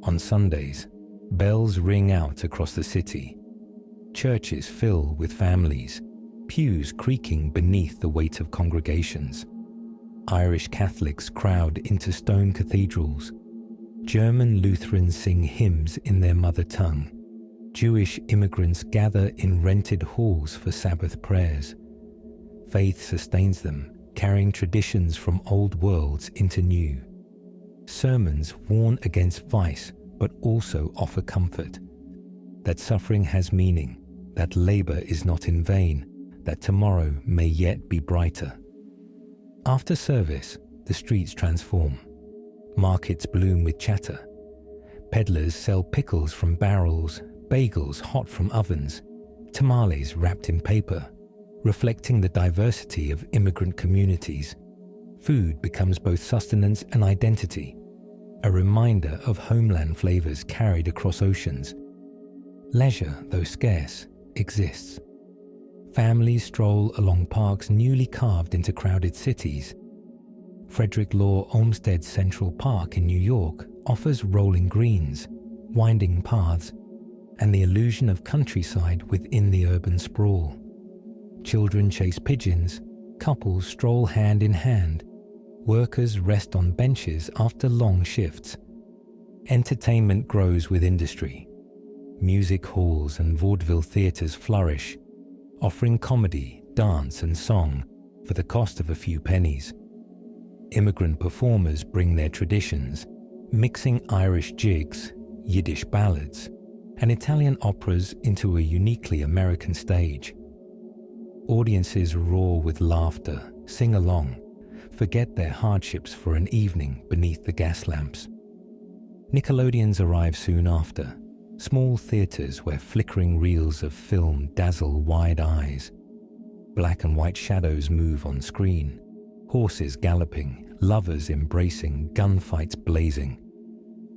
On Sundays, bells ring out across the city. Churches fill with families, pews creaking beneath the weight of congregations. Irish Catholics crowd into stone cathedrals. German Lutherans sing hymns in their mother tongue. Jewish immigrants gather in rented halls for Sabbath prayers. Faith sustains them, carrying traditions from old worlds into new. Sermons warn against vice, but also offer comfort. That suffering has meaning, that labor is not in vain, that tomorrow may yet be brighter. After service, the streets transform. Markets bloom with chatter. Peddlers sell pickles from barrels, bagels hot from ovens, tamales wrapped in paper. Reflecting the diversity of immigrant communities, food becomes both sustenance and identity, a reminder of homeland flavors carried across oceans. Leisure, though scarce, exists. Families stroll along parks newly carved into crowded cities. Frederick Law Olmsted Central Park in New York offers rolling greens, winding paths, and the illusion of countryside within the urban sprawl. Children chase pigeons, couples stroll hand in hand, workers rest on benches after long shifts. Entertainment grows with industry. Music halls and vaudeville theatres flourish, offering comedy, dance and song for the cost of a few pennies. Immigrant performers bring their traditions, mixing Irish jigs, Yiddish ballads, and Italian operas into a uniquely American stage. Audiences roar with laughter, sing along, forget their hardships for an evening beneath the gas lamps. Nickelodeons arrive soon after, small theatres where flickering reels of film dazzle wide eyes. Black and white shadows move on screen, horses galloping, lovers embracing, gunfights blazing.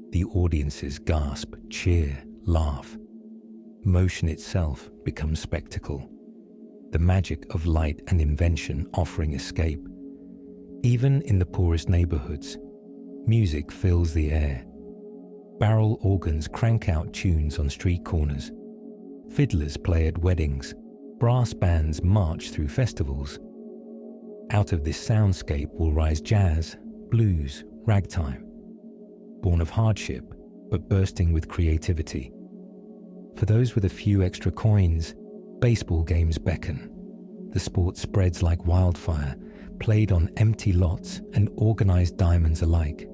The audiences gasp, cheer, laugh. Motion itself becomes spectacle. The magic of light and invention offering escape. Even in the poorest neighborhoods, music fills the air. Barrel organs crank out tunes on street corners. Fiddlers play at weddings. Brass bands march through festivals. Out of this soundscape will rise jazz, blues, ragtime. Born of hardship, but bursting with creativity. For those with a few extra coins, baseball games beckon. The sport spreads like wildfire, played on empty lots and organized diamonds alike.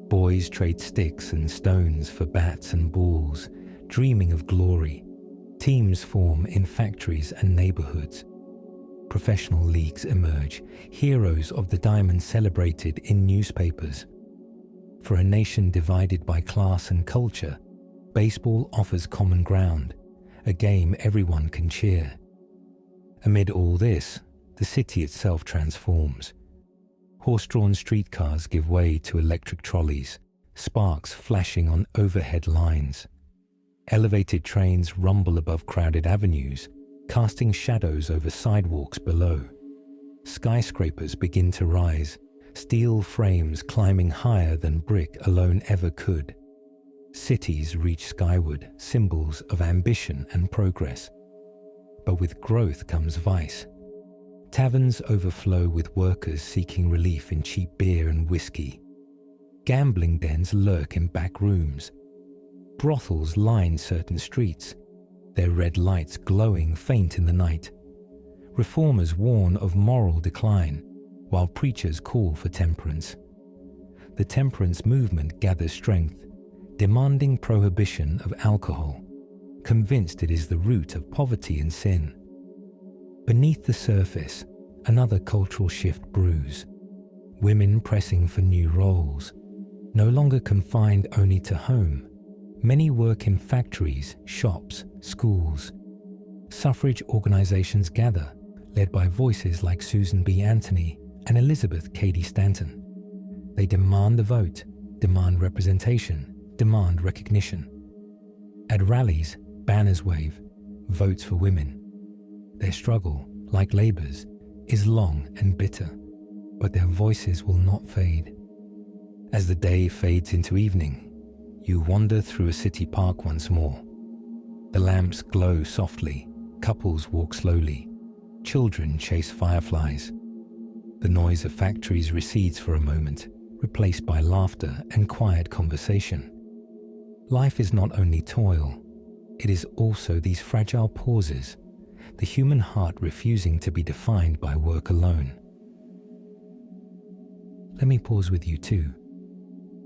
Boys trade sticks and stones for bats and balls, dreaming of glory. Teams form in factories and neighborhoods. Professional leagues emerge, heroes of the diamond celebrated in newspapers. For a nation divided by class and culture, baseball offers common ground, a game everyone can cheer. Amid all this, the city itself transforms. Horse-drawn streetcars give way to electric trolleys, sparks flashing on overhead lines. Elevated trains rumble above crowded avenues, casting shadows over sidewalks below. Skyscrapers begin to rise, steel frames climbing higher than brick alone ever could. Cities reach skyward, symbols of ambition and progress. But with growth comes vice. Taverns overflow with workers seeking relief in cheap beer and whiskey. Gambling dens lurk in back rooms. Brothels line certain streets, their red lights glowing faint in the night. Reformers warn of moral decline, while preachers call for temperance. The temperance movement gathers strength, demanding prohibition of alcohol, convinced it is the root of poverty and sin. Beneath the surface, another cultural shift brews. Women pressing for new roles. No longer confined only to home, many work in factories, shops, schools. Suffrage organizations gather, led by voices like Susan B. Anthony and Elizabeth Cady Stanton. They demand the vote, demand representation, demand recognition. At rallies, banners wave, votes for women. Their struggle, like Labour's, is long and bitter, but their voices will not fade. As the day fades into evening, you wander through a city park once more. The lamps glow softly, couples walk slowly, children chase fireflies. The noise of factories recedes for a moment, replaced by laughter and quiet conversation. Life is not only toil, it is also these fragile pauses, the human heart refusing to be defined by work alone. Let me pause with you too.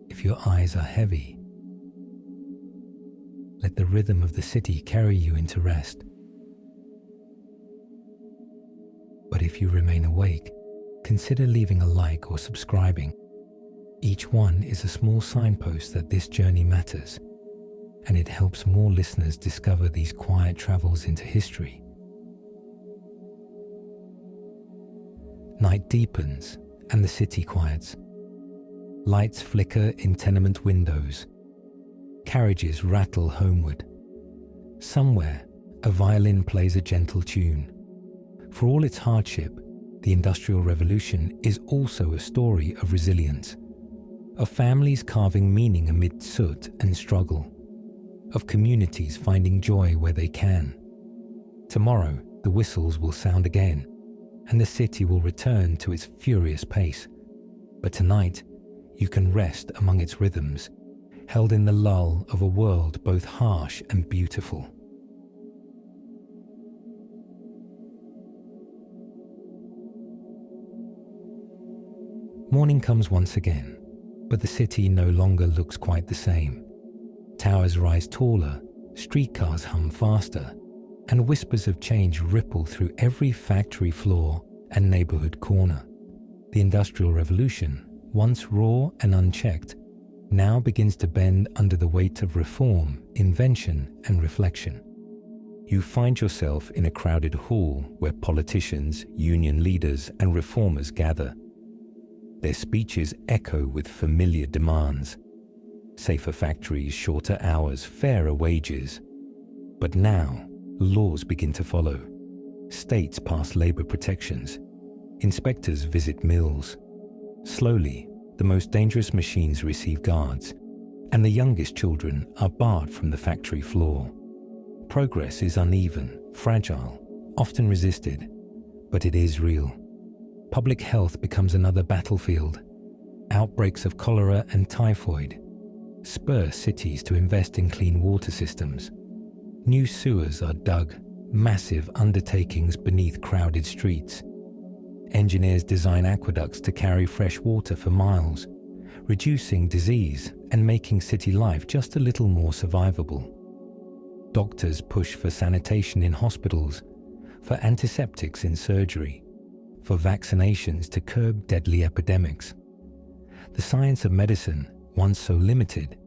If your eyes are heavy, let the rhythm of the city carry you into rest. But if you remain awake, consider leaving a like or subscribing. Each one is a small signpost that this journey matters, and it helps more listeners discover these quiet travels into history. Night deepens and the city quiets. Lights flicker in tenement windows. Carriages rattle homeward. Somewhere, a violin plays a gentle tune. For all its hardship, the Industrial Revolution is also a story of resilience, of families carving meaning amid soot and struggle, of communities finding joy where they can. Tomorrow, the whistles will sound again, and the city will return to its furious pace. But tonight, you can rest among its rhythms, held in the lull of a world both harsh and beautiful. Morning comes once again, but the city no longer looks quite the same. Towers rise taller, streetcars hum faster, and whispers of change ripple through every factory floor and neighborhood corner. The Industrial Revolution, once raw and unchecked, now begins to bend under the weight of reform, invention, and reflection. You find yourself in a crowded hall where politicians, union leaders, and reformers gather. Their speeches echo with familiar demands: safer factories, shorter hours, fairer wages. But now, laws begin to follow. States pass labor protections. Inspectors visit mills. Slowly, the most dangerous machines receive guards, and the youngest children are barred from the factory floor. Progress is uneven, fragile, often resisted, but it is real. Public health becomes another battlefield. Outbreaks of cholera and typhoid spur cities to invest in clean water systems. New sewers are dug, massive undertakings beneath crowded streets. Engineers design aqueducts to carry fresh water for miles, reducing disease and making city life just a little more survivable. Doctors push for sanitation in hospitals, for antiseptics in surgery, for vaccinations to curb deadly epidemics. The science of medicine, once so limited,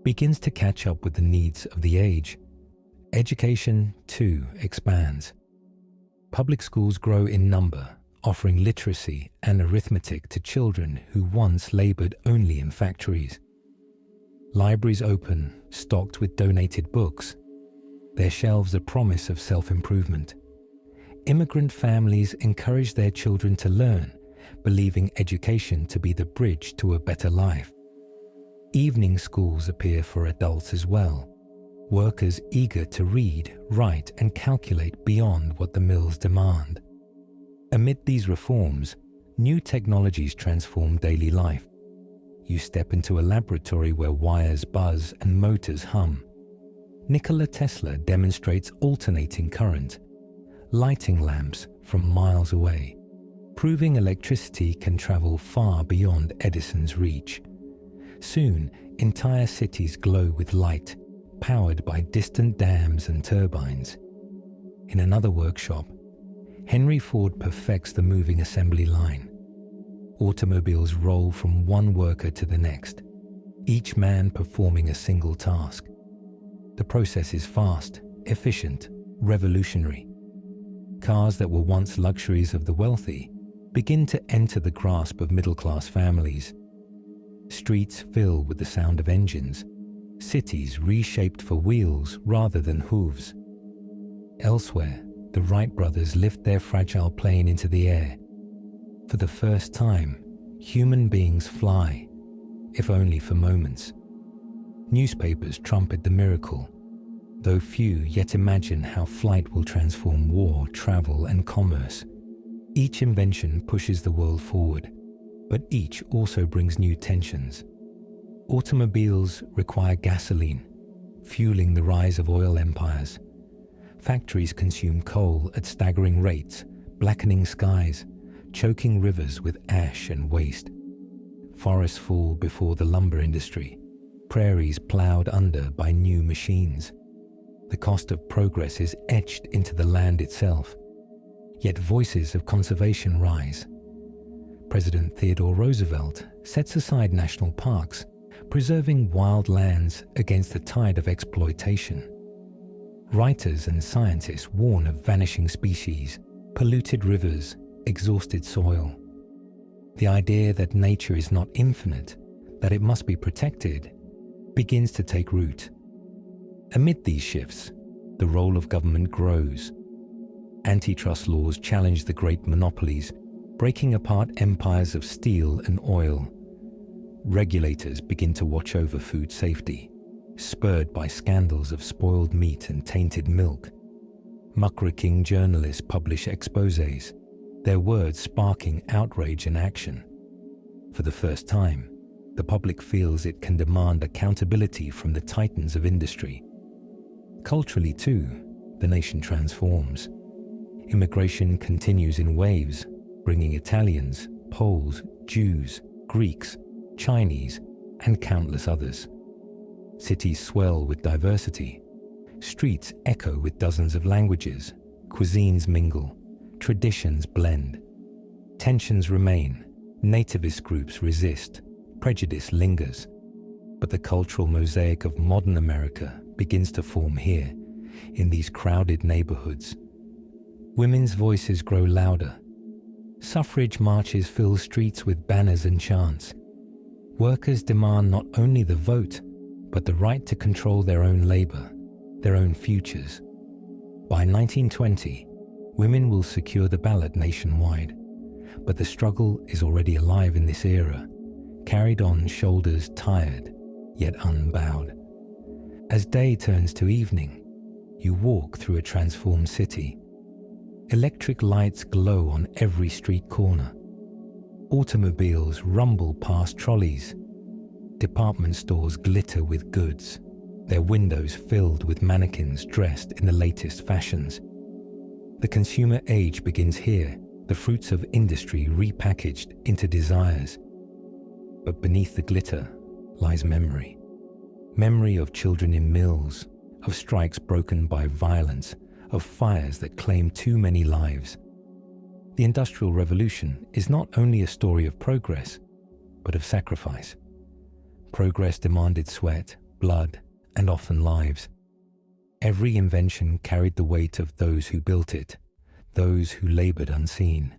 begins to catch up with the needs of the age. Education, too, expands. Public schools grow in number, offering literacy and arithmetic to children who once labored only in factories. Libraries open, stocked with donated books, their shelves a promise of self-improvement. Immigrant families encourage their children to learn, believing education to be the bridge to a better life. Evening schools appear for adults as well, workers eager to read, write, and calculate beyond what the mills demand. Amid these reforms, new technologies transform daily life. You step into a laboratory where wires buzz and motors hum. Nikola Tesla demonstrates alternating current, lighting lamps from miles away, proving electricity can travel far beyond Edison's reach. Soon, entire cities glow with light, powered by distant dams and turbines. In another workshop, Henry Ford perfects the moving assembly line. Automobiles roll from one worker to the next, each man performing a single task. The process is fast, efficient, revolutionary. Cars that were once luxuries of the wealthy begin to enter the grasp of middle-class families. Streets fill with the sound of engines, cities reshaped for wheels rather than hooves. Elsewhere, the Wright brothers lift their fragile plane into the air. For the first time, human beings fly, if only for moments. Newspapers trumpet the miracle, though few yet imagine how flight will transform war, travel, and commerce. Each invention pushes the world forward, but each also brings new tensions. Automobiles require gasoline, fueling the rise of oil empires. Factories consume coal at staggering rates, blackening skies, choking rivers with ash and waste. Forests fall before the lumber industry, prairies ploughed under by new machines. The cost of progress is etched into the land itself. Yet voices of conservation rise. President Theodore Roosevelt sets aside national parks, preserving wild lands against the tide of exploitation. Writers and scientists warn of vanishing species, polluted rivers, exhausted soil. The idea that nature is not infinite, that it must be protected, begins to take root. Amid these shifts, the role of government grows. Antitrust laws challenge the great monopolies, breaking apart empires of steel and oil. Regulators begin to watch over food safety, spurred by scandals of spoiled meat and tainted milk. Muckraking journalists publish exposés, their words sparking outrage and action. For the first time, the public feels it can demand accountability from the titans of industry. Culturally too, the nation transforms. Immigration continues in waves, bringing Italians, Poles, Jews, Greeks, Chinese, and countless others. Cities swell with diversity. Streets echo with dozens of languages. Cuisines mingle. Traditions blend. Tensions remain. Nativist groups resist. Prejudice lingers. But the cultural mosaic of modern America begins to form here, in these crowded neighborhoods. Women's voices grow louder. Suffrage marches fill streets with banners and chants. Workers demand not only the vote, but the right to control their own labor, their own futures. By 1920, women will secure the ballot nationwide, but the struggle is already alive in this era, carried on shoulders tired, yet unbowed. As day turns to evening, you walk through a transformed city. Electric lights glow on every street corner. Automobiles rumble past trolleys. Department stores glitter with goods, their windows filled with mannequins dressed in the latest fashions. The consumer age begins here, the fruits of industry repackaged into desires. But beneath the glitter lies memory. Memory of children in mills, of strikes broken by violence, of fires that claim too many lives. The Industrial Revolution is not only a story of progress, but of sacrifice. Progress demanded sweat, blood, and often lives. Every invention carried the weight of those who built it, those who labored unseen.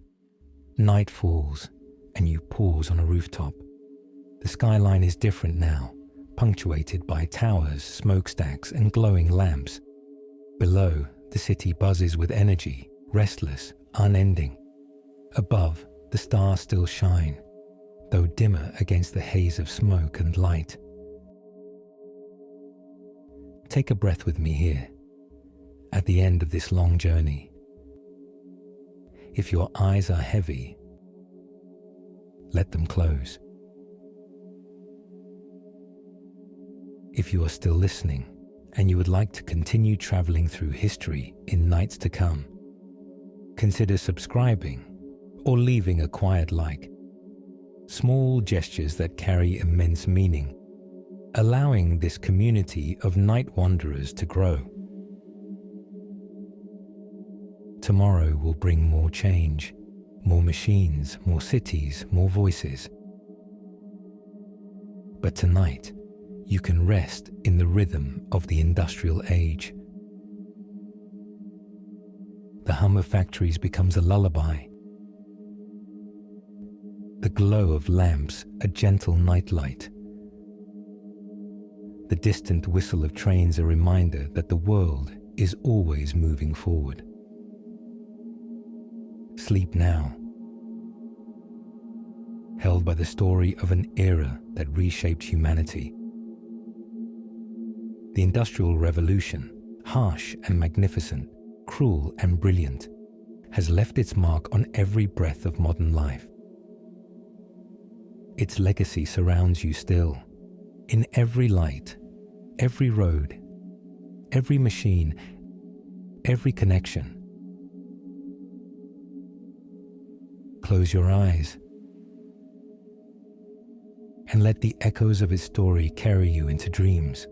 Night falls, and you pause on a rooftop. The skyline is different now, punctuated by towers, smokestacks, and glowing lamps. Below, the city buzzes with energy, restless, unending. Above, the stars still shine, though dimmer against the haze of smoke and light. Take a breath with me here, at the end of this long journey. If your eyes are heavy, let them close. If you are still listening and you would like to continue traveling through history in nights to come, consider subscribing or leaving a quiet like. Small gestures that carry immense meaning, allowing this community of night wanderers to grow. Tomorrow will bring more change, more machines, more cities, more voices. But tonight, you can rest in the rhythm of the industrial age. The hum of factories becomes a lullaby. The glow of lamps, a gentle nightlight. The distant whistle of trains, a reminder that the world is always moving forward. Sleep now, held by the story of an era that reshaped humanity. The Industrial Revolution, harsh and magnificent, cruel and brilliant, has left its mark on every breath of modern life. Its legacy surrounds you still, in every light, every road, every machine, every connection. Close your eyes and let the echoes of its story carry you into dreams.